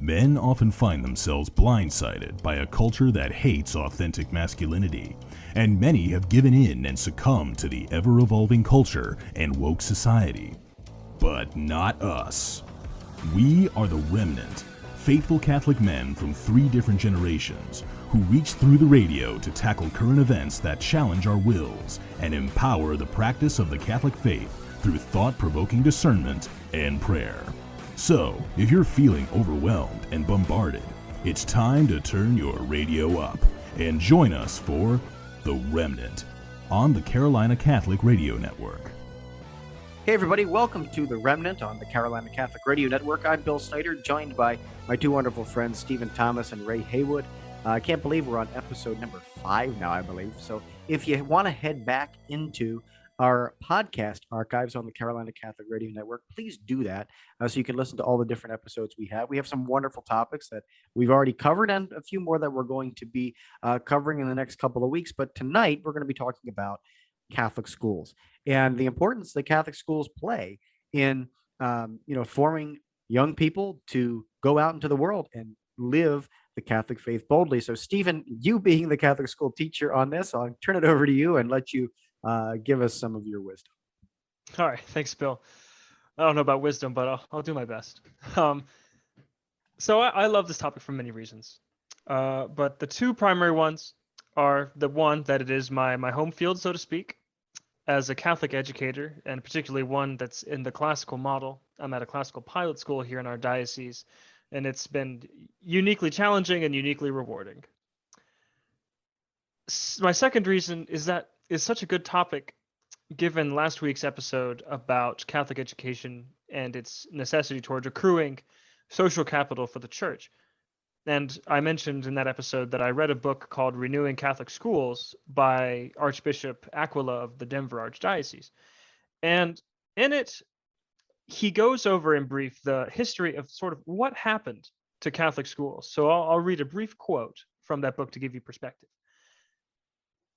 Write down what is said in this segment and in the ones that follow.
Men often find themselves blindsided by a culture that hates authentic masculinity, and many have given in and succumbed to the ever-evolving culture and woke society. But not us. We are the remnant, faithful Catholic men from 3 different generations who reach through the radio to tackle current events that challenge our wills and empower the practice of the Catholic faith through thought-provoking discernment and prayer. So, if you're feeling overwhelmed and bombarded, it's time to turn your radio up and join us for The Remnant on the Carolina Catholic Radio Network. Hey everybody, welcome to The Remnant on the Carolina Catholic Radio Network. I'm Bill Snyder, joined by my 2 wonderful friends, Stephen Thomas and Ray Haywood. I can't believe we're on episode number 5 now, I believe. So if you want to head back into our podcast archives on the Carolina Catholic Radio Network, please do that so you can listen to all the different episodes we have. We have some wonderful topics that we've already covered and a few more that we're going to be covering in the next couple of weeks. But tonight we're going to be talking about Catholic schools and the importance that Catholic schools play in forming young people to go out into the world and live the Catholic faith boldly. So Stephen, you being the Catholic school teacher on this, I'll turn it over to you and let you give us some of your wisdom. All right, thanks, Bill. I don't know about wisdom, but I'll do my best. So I love this topic for many reasons, but the 2 primary ones are the one that it is my home field, so to speak, as a Catholic educator, and particularly one that's in the classical model. I'm at a classical pilot school here in our diocese, and it's been uniquely challenging and uniquely rewarding. My second reason is that it's such a good topic, given last week's episode about Catholic education and its necessity towards accruing social capital for the Church. And I mentioned in that episode that I read a book called Renewing Catholic Schools by Archbishop Aquila of the Denver Archdiocese. And in it, he goes over in brief the history of sort of what happened to Catholic schools. So I'll read a brief quote from that book to give you perspective.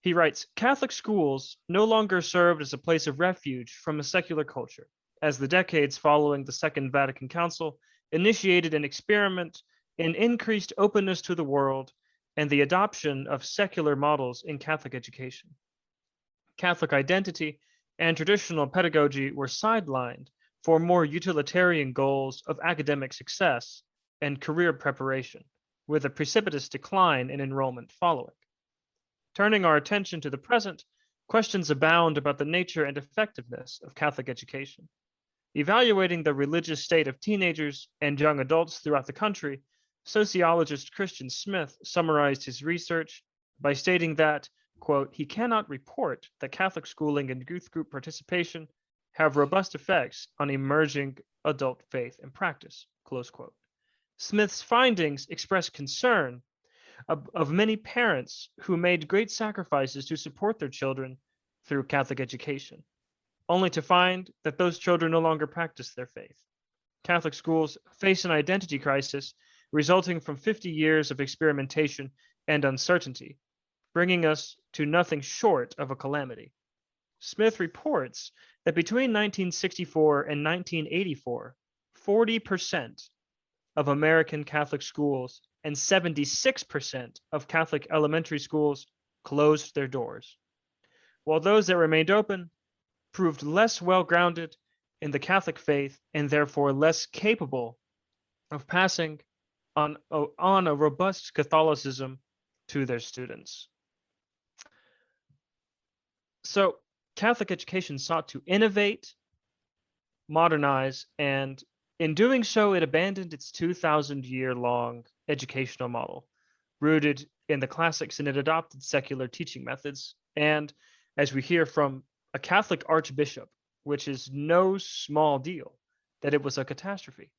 He writes, "Catholic schools no longer served as a place of refuge from a secular culture, as the decades following the Second Vatican Council initiated an experiment in increased openness to the world and the adoption of secular models in Catholic education. Catholic identity and traditional pedagogy were sidelined for more utilitarian goals of academic success and career preparation, with a precipitous decline in enrollment following. Turning our attention to the present, questions abound about the nature and effectiveness of Catholic education. Evaluating the religious state of teenagers and young adults throughout the country, sociologist Christian Smith summarized his research by stating that, quote, he cannot report that Catholic schooling and youth group participation have robust effects on emerging adult faith and practice, close quote. Smith's findings express concern of many parents who made great sacrifices to support their children through Catholic education, only to find that those children no longer practice their faith. Catholic schools face an identity crisis resulting from 50 years of experimentation and uncertainty, bringing us to nothing short of a calamity. Smith reports that between 1964 and 1984, 40% of American Catholic schools and 76% of Catholic elementary schools closed their doors, while those that remained open proved less well-grounded in the Catholic faith and therefore less capable of passing on a robust Catholicism to their students. So Catholic education sought to innovate, modernize, and in doing so, it abandoned its 2,000-year-long educational model, rooted in the classics, and it adopted secular teaching methods. And as we hear from a Catholic archbishop, which is no small deal, that it was a catastrophe,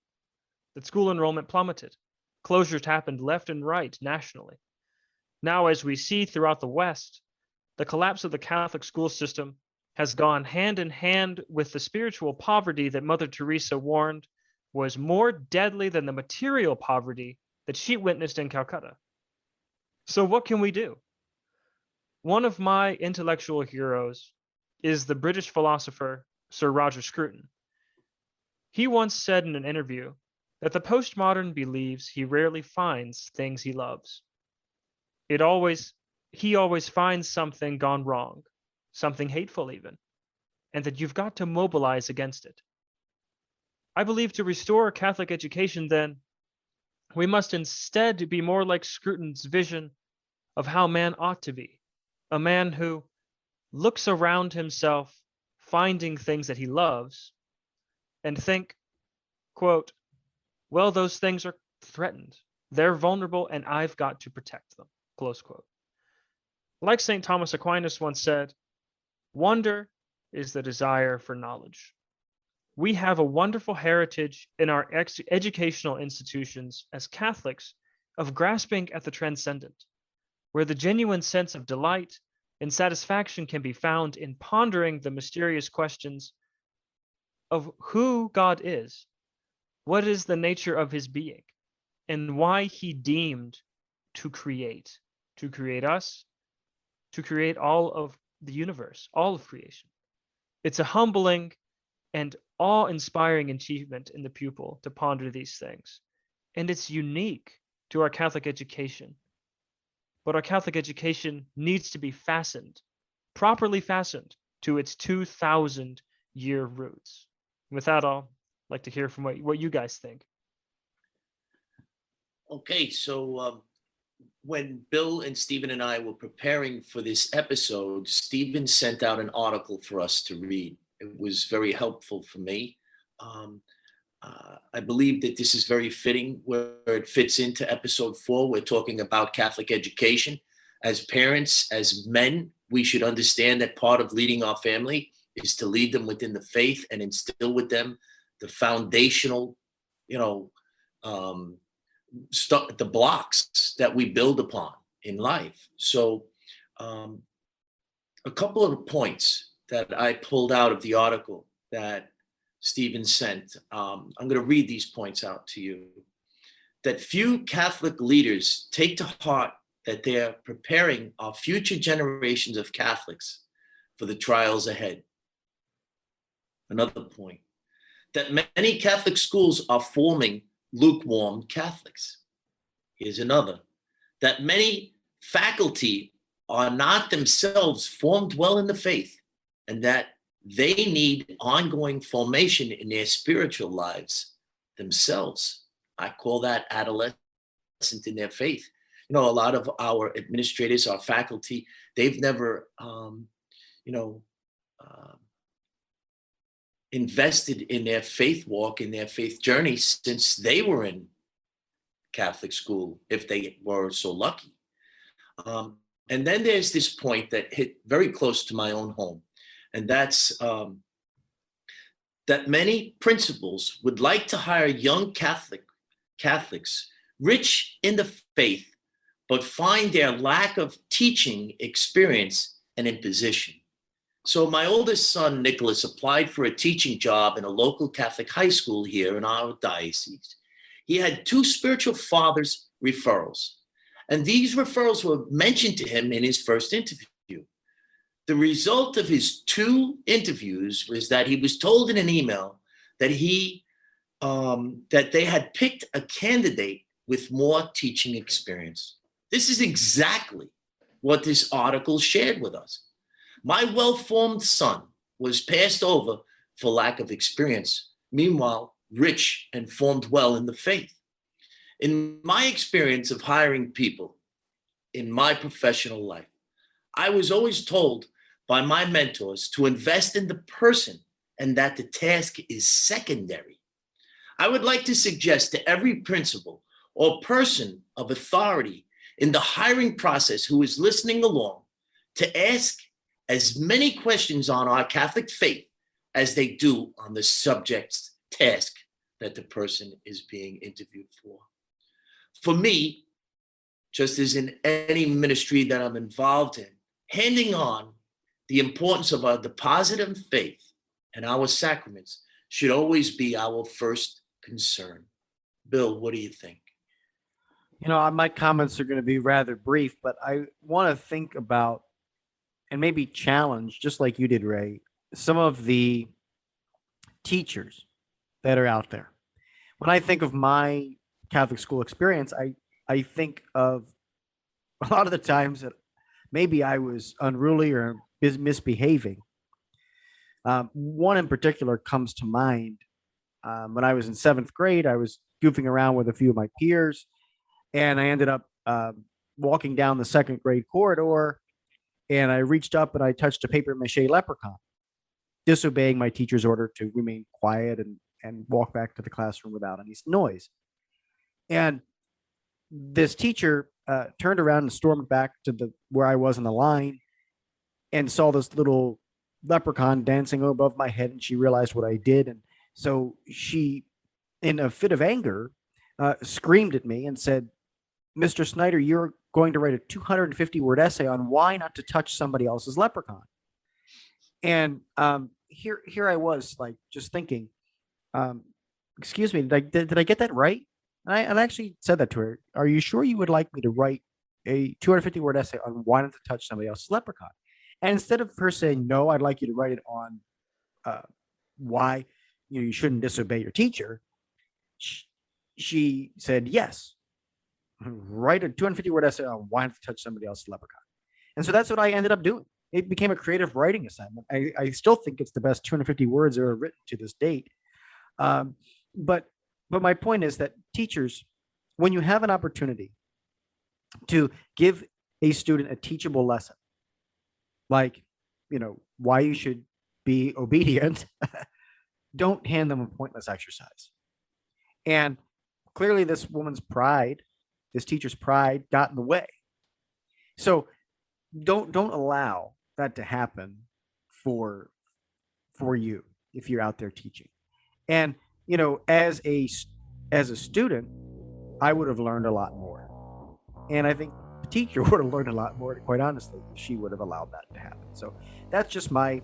that school enrollment plummeted. Closures happened left and right nationally. Now, as we see throughout the West, the collapse of the Catholic school system has gone hand in hand with the spiritual poverty that Mother Teresa warned was more deadly than the material poverty that she witnessed in Calcutta. So what can we do? One of my intellectual heroes is the British philosopher Sir Roger Scruton. He once said in an interview that the postmodern believes he rarely finds things he loves. He always finds something gone wrong, something hateful even, and that you've got to mobilize against it. I believe to restore Catholic education, then, we must instead be more like Scruton's vision of how man ought to be, a man who looks around himself, finding things that he loves, and think, quote, well, those things are threatened. They're vulnerable, and I've got to protect them, close quote. Like St. Thomas Aquinas once said, wonder is the desire for knowledge. We have a wonderful heritage in our educational institutions as Catholics of grasping at the transcendent, where the genuine sense of delight and satisfaction can be found in pondering the mysterious questions of who God is, what is the nature of his being, and why he deemed to create us, to create all of the universe, all of creation. It's a humbling and awe-inspiring achievement in the pupil to ponder these things. And it's unique to our Catholic education. But our Catholic education needs to be fastened, properly fastened, to its 2,000-year roots. With that, I'll like to hear from what you guys think. Okay, so when Bill and Stephen and I were preparing for this episode, Stephen sent out an article for us to read. It was very helpful for me. I believe that this is very fitting where it fits into episode 4. We're talking about Catholic education. As parents, as men, we should understand that part of leading our family is to lead them within the faith and instill with them the foundational, the blocks that we build upon in life. So a couple of points that I pulled out of the article that Stephen sent. I'm going to read these points out to you. That few Catholic leaders take to heart that they are preparing our future generations of Catholics for the trials ahead. Another point, that many Catholic schools are forming lukewarm Catholics. Here's another, that many faculty are not themselves formed well in the faith, and that they need ongoing formation in their spiritual lives themselves. I call that adolescent in their faith. A lot of our administrators, our faculty, they've never, invested in their faith walk, in their faith journey since they were in Catholic school, if they were so lucky. And then there's this point that hit very close to my own home, and that's that many principals would like to hire young Catholics rich in the faith, but find their lack of teaching experience and imposition. So my oldest son, Nicholas, applied for a teaching job in a local Catholic high school here in our diocese. He had 2 spiritual fathers' referrals, and these referrals were mentioned to him in his first interview. The result of his 2 interviews was that he was told in an email that that they had picked a candidate with more teaching experience. This is exactly what this article shared with us. My well-formed son was passed over for lack of experience, meanwhile, rich and formed well in the faith. In my experience of hiring people in my professional life, I was always told by my mentors to invest in the person and that the task is secondary. I would like to suggest to every principal or person of authority in the hiring process who is listening along to ask as many questions on our Catholic faith as they do on the subject's task that the person is being interviewed for. For me, just as in any ministry that I'm involved in, handing on the importance of our deposit of faith and our sacraments should always be our first concern. Bill, what do you think? My comments are going to be rather brief, but I want to think about and maybe challenge, just like you did, Ray, some of the teachers that are out there. when I think of my Catholic school experience, I think of a lot of the times that maybe I was unruly or misbehaving. One in particular comes to mind. When I was in seventh grade, I was goofing around with a few of my peers, and I ended up walking down the second grade corridor, and I reached up and I touched a paper mache leprechaun, disobeying my teacher's order to remain quiet and walk back to the classroom without any noise. And this teacher turned around and stormed back to the where I was in the line and saw this little leprechaun dancing above my head, and she realized what I did. And so she, in a fit of anger, screamed at me and said, "Mr. Snyder, you're going to write a 250-word essay on why not to touch somebody else's leprechaun." And here I was, like, just thinking, excuse me, did I get that right? And I actually said that to her. Are you sure you would like me to write a 250-word essay on why not to touch somebody else's leprechaun? And instead of her saying, no, I'd like you to write it on why you shouldn't disobey your teacher, she said, yes, write a 250-word essay on why not to touch somebody else's leprechaun. And so that's what I ended up doing. It became a creative writing assignment. I still think it's the best 250 words ever written to this date. But my point is that teachers, when you have an opportunity to give a student a teachable lesson, like, why you should be obedient, don't hand them a pointless exercise. And clearly this woman's pride, this teacher's pride, got in the way. So don't allow that to happen for you if you're out there teaching. And as a student, I would have learned a lot more, and I think the teacher would have learned a lot more, quite honestly, if she would have allowed that to happen. So that's just my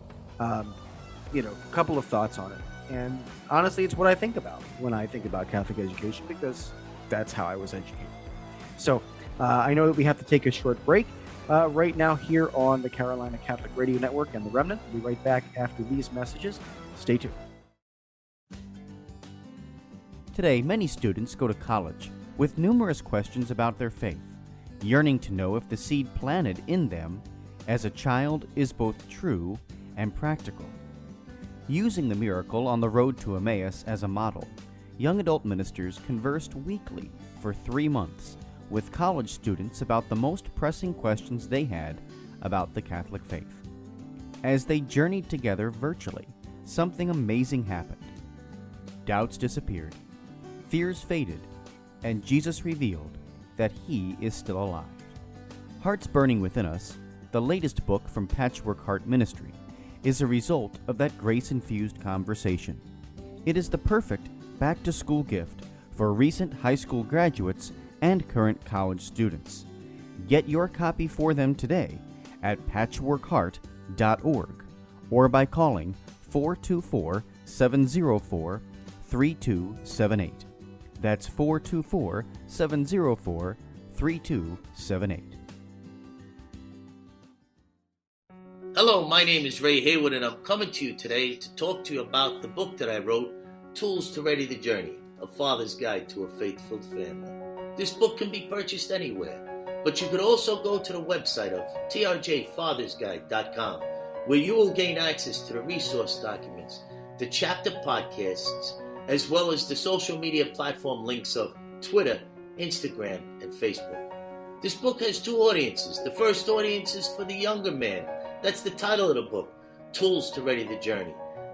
couple of thoughts on it. And honestly, it's what I think about when I think about Catholic education, because that's how I was educated. So I know that we have to take a short break right now here on the Carolina Catholic Radio Network and the Remnant. We'll be right back after these messages. Stay tuned. Today, many students go to college with numerous questions about their faith, yearning to know if the seed planted in them as a child is both true and practical. Using the miracle on the road to Emmaus as a model, young adult ministers conversed weekly for 3 months with college students about the most pressing questions they had about the Catholic faith. As they journeyed together virtually, something amazing happened. Doubts disappeared, fears faded, and Jesus revealed that He is still alive. Hearts Burning Within Us, the latest book from Patchwork Heart Ministry, is a result of that grace-infused conversation. It is the perfect back-to-school gift for recent high school graduates and current college students. Get your copy for them today at patchworkheart.org or by calling 424-704-3278. That's 424-704-3278. Hello, my name is Ray Haywood, and I'm coming to you today to talk to you about the book that I wrote, Tools to Ready the Journey, A Father's Guide to a Faith-Filled Family. This book can be purchased anywhere, but you could also go to the website of trjfathersguide.com, where you will gain access to the resource documents, the chapter podcasts, as well as the social media platform links of Twitter, Instagram, and Facebook. This book has 2 audiences. The first audience is for the younger man. That's the title of the book, Tools to Ready the Journey.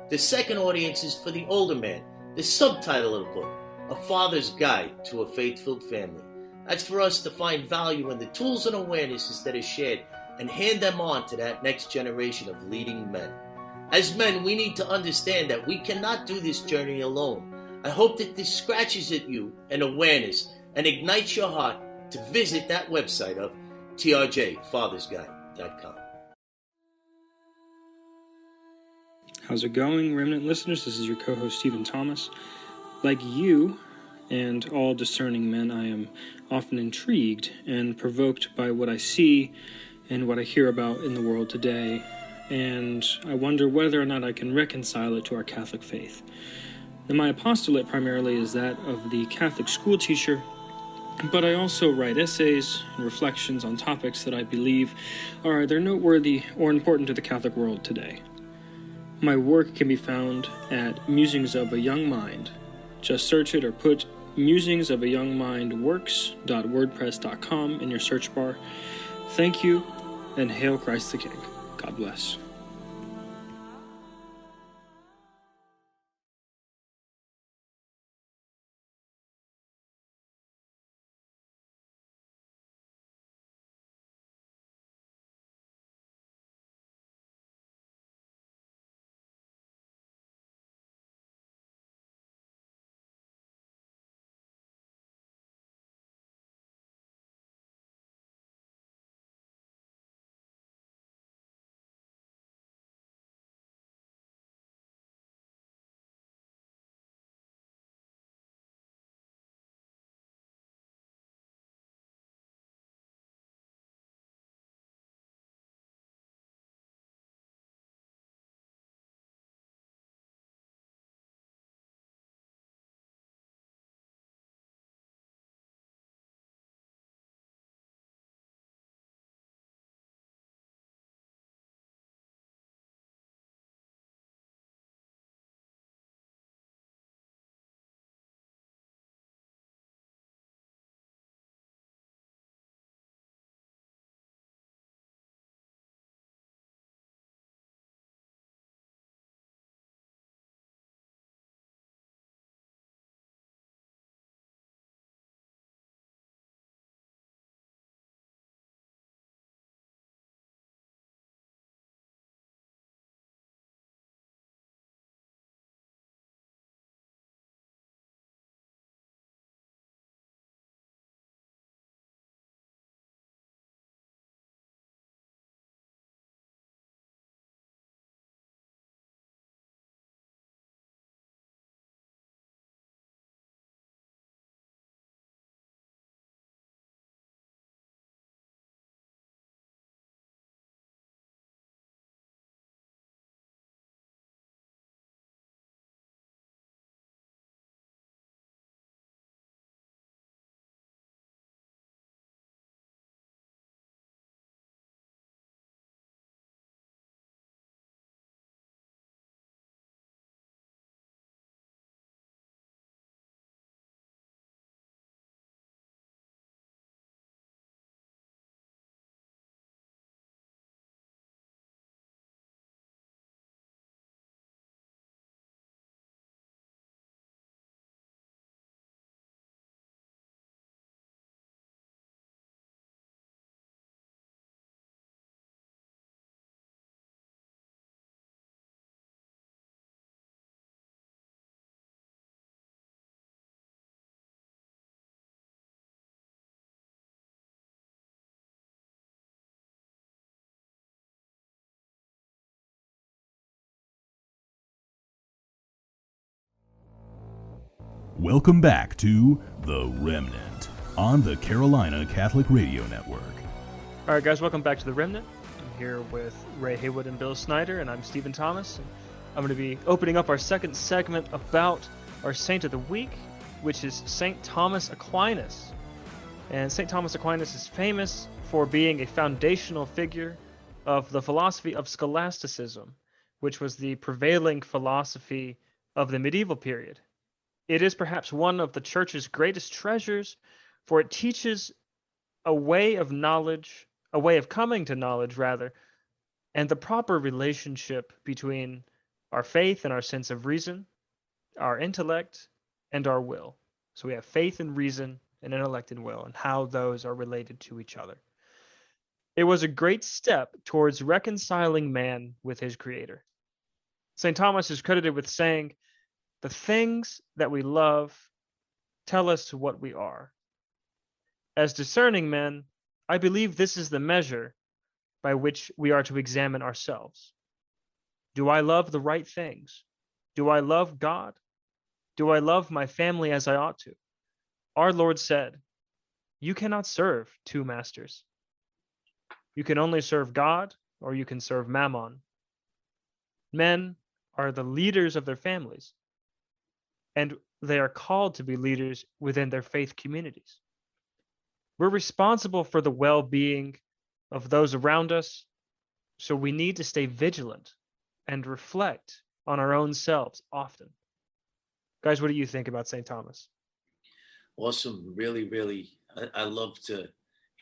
The second audience is for the older man. The subtitle of the book, A Father's Guide to a Faith-Filled Family. That's for us to find value in the tools and awarenesses that are shared and hand them on to that next generation of leading men. As men, we need to understand that we cannot do this journey alone. I hope that this scratches at you an awareness and ignites your heart to visit that website of trjfathersguide.com. How's it going, Remnant listeners? This is your co-host, Stephen Thomas. Like you and all discerning men, I am often intrigued and provoked by what I see and what I hear about in the world today, and I wonder whether or not I can reconcile it to our Catholic faith. And my apostolate primarily is that of the Catholic school teacher, but I also write essays and reflections on topics that I believe are either noteworthy or important to the Catholic world today. My work can be found at Musings of a Young Mind. Just search it or put Musings of a Young Mind works.wordpress.com in your search bar. Thank you, and hail Christ the King. God bless. Welcome back to The Remnant on the Carolina Catholic Radio Network. All right, guys, welcome back to The Remnant. I'm here with Ray Haywood and Bill Snyder, and I'm Stephen Thomas. And I'm going to be opening up our second segment about our Saint of the Week, which is St. Thomas Aquinas. And St. Thomas Aquinas is famous for being a foundational figure of the philosophy of Scholasticism, which was the prevailing philosophy of the medieval period. It is perhaps one of the Church's greatest treasures, for it teaches a way of knowledge, a way of coming to knowledge, rather, and the proper relationship between our faith and our sense of reason, our intellect, and our will. So we have faith and reason, and intellect and will, and how those are related to each other. It was a great step towards reconciling man with his Creator. St. Thomas is credited with saying, "The things that we love tell us what we are. As discerning men, I believe this is the measure by which we are to examine ourselves. Do I love the right things? Do I love God? Do I love my family as I ought to?" Our Lord said, "You cannot serve two masters. You can only serve God, or you can serve Mammon." Men are the leaders of their families. and they are called to be leaders within their faith communities. We're responsible for the well-being of those around us, so we need to stay vigilant and reflect on our own selves often. Guys, what do you think about St. Thomas? Awesome. Really, really. I love to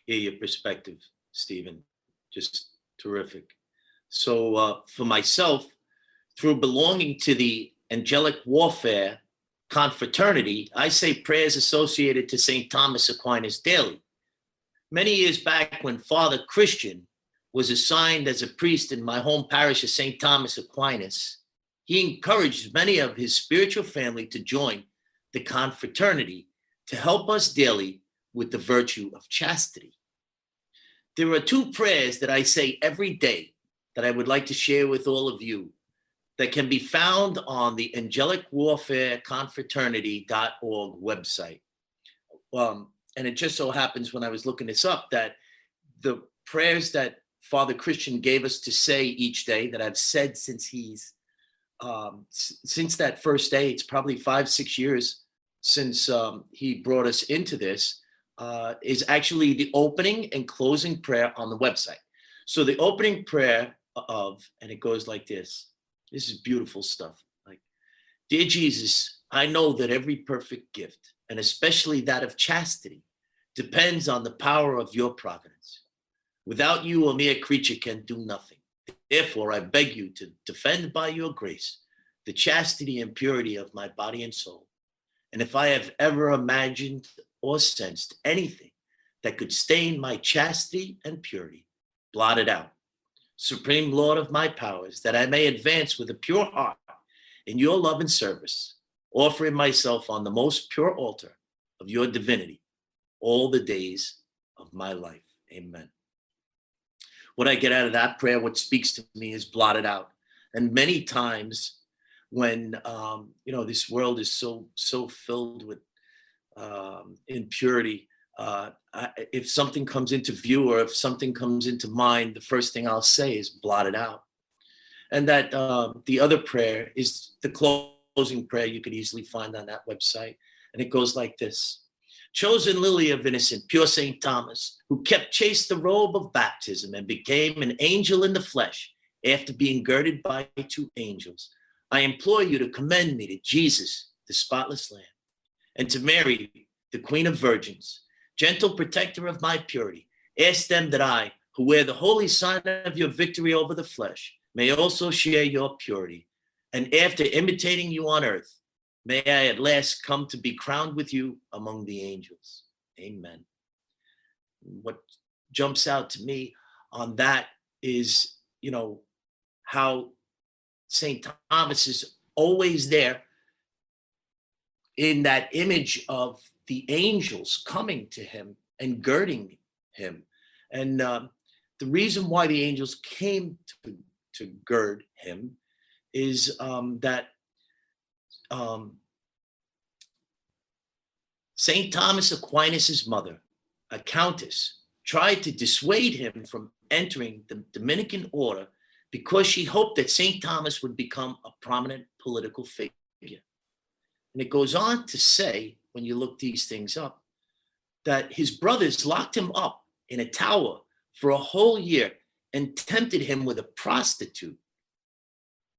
hear your perspective, Stephen. Just terrific. So for myself, through belonging to the angelic warfare confraternity, I say prayers associated to St. Thomas Aquinas daily. Many years back, when Father Christian was assigned as a priest in my home parish of St. Thomas Aquinas, he encouraged many of his spiritual family to join the confraternity to help us daily with the virtue of chastity. There are two prayers that I say every day that I would like to share with all of you that can be found on the angelicwarfareconfraternity.org website. And it just so happens when I was looking this up that the prayers that Father Christian gave us to say each day that I've said since since that first day, it's probably 5-6 years since he brought us into this, is actually the opening and closing prayer on the website. So the opening prayer and it goes like this. This is beautiful stuff. Like, dear Jesus, I know that every perfect gift, and especially that of chastity, depends on the power of your providence. Without you, a mere creature can do nothing. Therefore, I beg you to defend by your grace the chastity and purity of my body and soul. And if I have ever imagined or sensed anything that could stain my chastity and purity, blot it out. Supreme Lord of my powers, that I may advance with a pure heart in your love and service, offering myself on the most pure altar of your divinity all the days of my life. Amen. What I get out of that prayer, what speaks to me, is blotted out. And many times when, this world is so filled with impurity, if something comes into view or if something comes into mind, the first thing I'll say is blot it out. And that the other prayer is the closing prayer you could easily find on that website. And it goes like this. Chosen lily of innocent, pure St. Thomas, who kept chaste the robe of baptism and became an angel in the flesh after being girded by 2 angels, I implore you to commend me to Jesus, the spotless Lamb, and to Mary, the Queen of Virgins, gentle protector of my purity. Ask them that I, who wear the holy sign of your victory over the flesh, may also share your purity. And after imitating you on earth, may I at last come to be crowned with you among the angels. Amen. What jumps out to me on that is, how St. Thomas is always there in that image of the angels coming to him and girding him. And the reason why the angels came to gird him is that St. Thomas Aquinas' mother, a countess, tried to dissuade him from entering the Dominican order because she hoped that St. Thomas would become a prominent political figure. And it goes on to say, when you look these things up, that his brothers locked him up in a tower for a whole year and tempted him with a prostitute,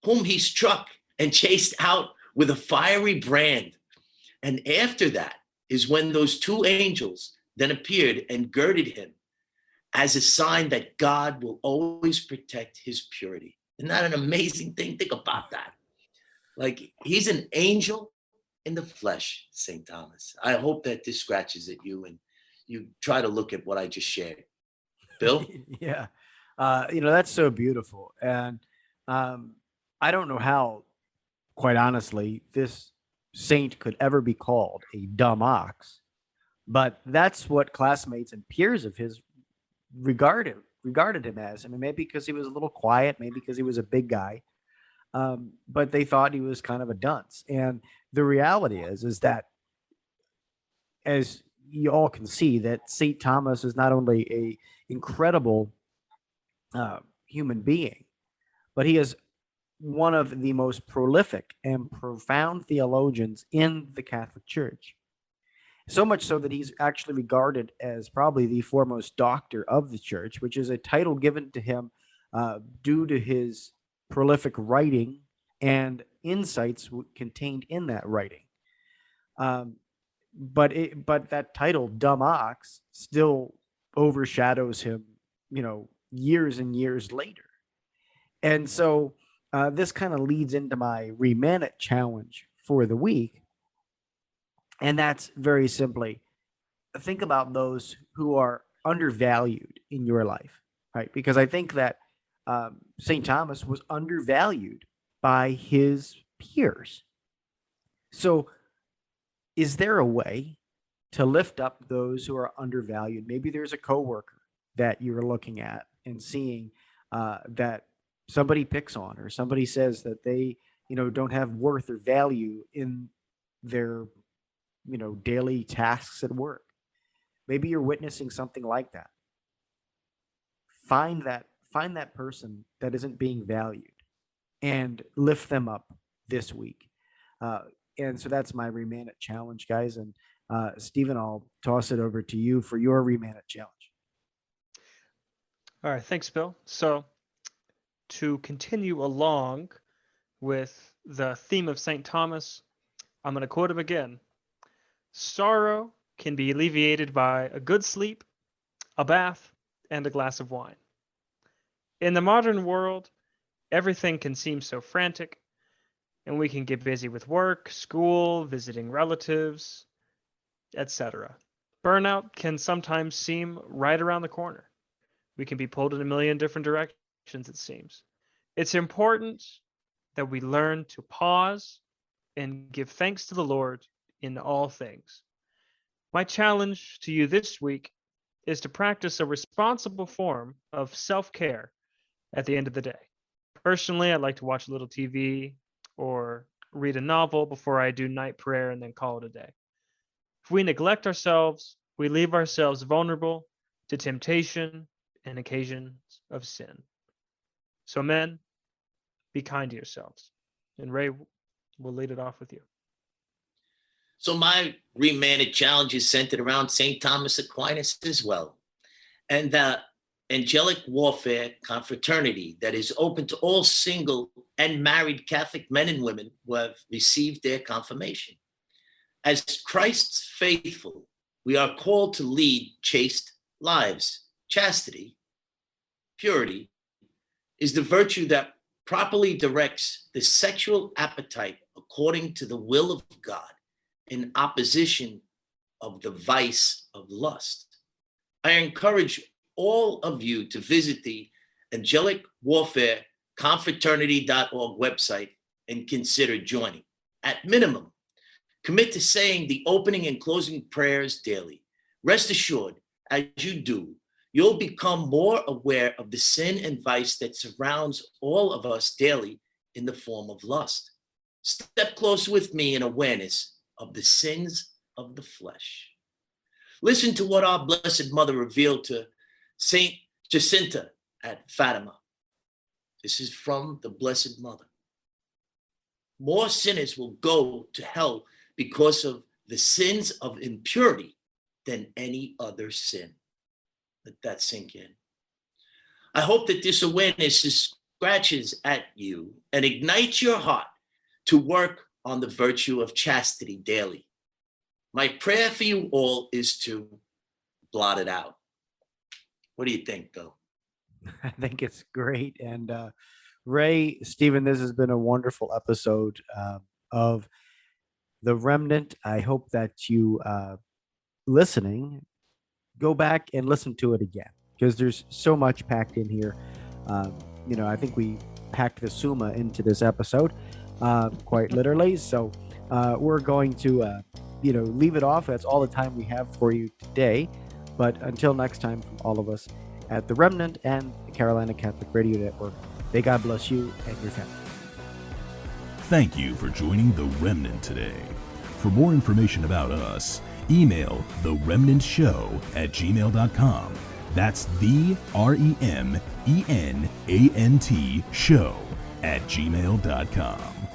whom he struck and chased out with a fiery brand. And after that is when those 2 angels then appeared and girded him as a sign that God will always protect his purity. Isn't that an amazing thing? Think about that. Like, he's an angel in the flesh, St. Thomas. I hope that this scratches at you and you try to look at what I just shared. Bill? Yeah. That's so beautiful. And I don't know how, quite honestly, this saint could ever be called a dumb ox, but that's what classmates and peers of his regarded him as. I mean, maybe because he was a little quiet, maybe because he was a big guy, but they thought he was kind of a dunce. And the reality is that, as you all can see, that St. Thomas is not only a incredible human being, but he is one of the most prolific and profound theologians in the Catholic Church. So much so that he's actually regarded as probably the foremost doctor of the church, which is a title given to him due to his prolific writing and insights contained in that writing. But that title, dumb ox, still overshadows him, years and years later. And so this kind of leads into my ReMENant challenge for the week. And that's very simply, think about those who are undervalued in your life, right? Because I think that St. Thomas was undervalued by his peers. So is there a way to lift up those who are undervalued? Maybe there's a coworker that you're looking at and seeing that somebody picks on, or somebody says that they, don't have worth or value in their, daily tasks at work. Maybe you're witnessing something like that. Find that person that isn't being valued and lift them up this week. And so that's my ReMENant challenge, guys. And Stephen, I'll toss it over to you for your ReMENant challenge. All right, thanks, Bill. So to continue along with the theme of St. Thomas, I'm going to quote him again. Sorrow can be alleviated by a good sleep, a bath, and a glass of wine. In the modern world, everything can seem so frantic, and we can get busy with work, school, visiting relatives, etc. Burnout can sometimes seem right around the corner. We can be pulled in a million different directions, it seems. It's important that we learn to pause and give thanks to the Lord in all things. My challenge to you this week is to practice a responsible form of self-care at the end of the day. Personally, I like to watch a little TV or read a novel before I do night prayer and then call it a day. If we neglect ourselves, we leave ourselves vulnerable to temptation and occasions of sin. So men, be kind to yourselves. And Ray will lead it off with you. So my ReMENant challenge is centered around St. Thomas Aquinas as well, and the angelic warfare confraternity that is open to all single and married Catholic men and women who have received their confirmation. As Christ's faithful, we are called to lead chaste lives. Chastity, purity, is the virtue that properly directs the sexual appetite according to the will of God, in opposition of the vice of lust. I encourage all of you to visit the Angelic Warfare Confraternity.org website and consider joining. At minimum, commit to saying the opening and closing prayers daily. Rest assured, as you do, you'll become more aware of the sin and vice that surrounds all of us daily in the form of lust. Step close with me in awareness of the sins of the flesh. Listen to what our Blessed Mother revealed to Saint Jacinta at Fatima. This is from the Blessed Mother. More sinners will go to hell because of the sins of impurity than any other sin. Let that sink in. I hope that this awareness scratches at you and ignites your heart to work on the virtue of chastity daily. My prayer for you all is to blot it out. What do you think, Bill? I think it's great. And Ray, Stephen, this has been a wonderful episode of The Remnant. I hope that you listening, go back and listen to it again, because there's so much packed in here. I think we packed the Summa into this episode, quite literally. So we're going to, leave it off. That's all the time we have for you today. But until next time, from all of us at The Remnant and the Carolina Catholic Radio Network, may God bless you and your family. Thank you for joining The Remnant today. For more information about us, email theremnantshow@gmail.com. That's the ReMenant show at gmail.com.